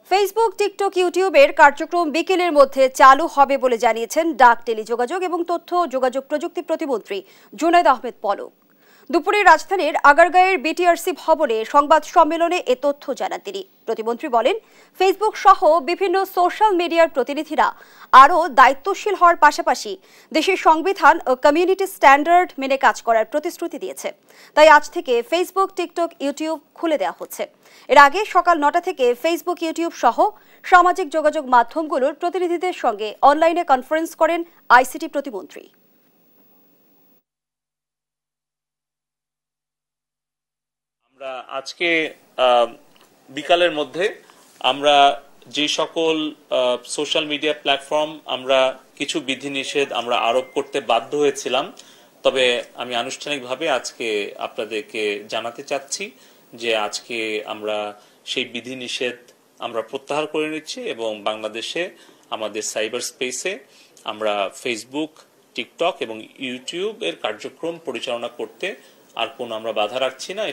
Facebook, TikTok, ইউটিউবের কার্যক্রম বিকেলের মধ্যে চালু হবে বলে জানিয়েছেন ডাক, টেলিযোগাযোগ এবং তথ্য যোগাযোগ প্রযুক্তি প্রতিমন্ত্রী জুনায়েদ আহমেদ পলক। দুপুরে রাজধানীর আগারগাঁওয়ের বিটিআরসি ভবনে সংবাদ সম্মেলনে এ তথ্য জানান তিনি। প্রতিমন্ত্রী বলেন, ফেসবুক সহ বিভিন্ন সোশ্যাল মিডিয়ার প্রতিনিধিরা আরও দায়িত্বশীল হওয়ার পাশাপাশি দেশের সংবিধান ও কমিউনিটি স্ট্যান্ডার্ড মেনে কাজ করার প্রতিশ্রুতি দিয়েছে। তাই আজ থেকে ফেসবুক, টিকটক, ইউটিউব খুলে দেওয়া হচ্ছে। এর আগে সকাল ৯টা থেকে ফেসবুক, ইউটিউব সহ সামাজিক যোগাযোগ মাধ্যমগুলোর প্রতিনিধিদের সঙ্গে অনলাইনে কনফারেন্স করেন আইসিটি প্রতিমন্ত্রী। আমরা আজকে বিকালের মধ্যে আমরা যে সকল সোশ্যাল মিডিয়া প্ল্যাটফর্ম আমরা কিছু বিধিনিষেধ আমরা আরোপ করতে বাধ্য হয়েছিলাম, তবে আমি আনুষ্ঠানিকভাবে আজকে আপনাদেরকে জানাতে চাচ্ছি যে আজকে আমরা সেই বিধিনিষেধ আমরা প্রত্যাহার করে নিচ্ছি এবং বাংলাদেশে আমাদের সাইবার স্পেসে আমরা ফেসবুক, টিকটক এবং ইউটিউব এর কার্যক্রম পরিচালনা করতে আর কোনো আমরা বাধা রাখছি না।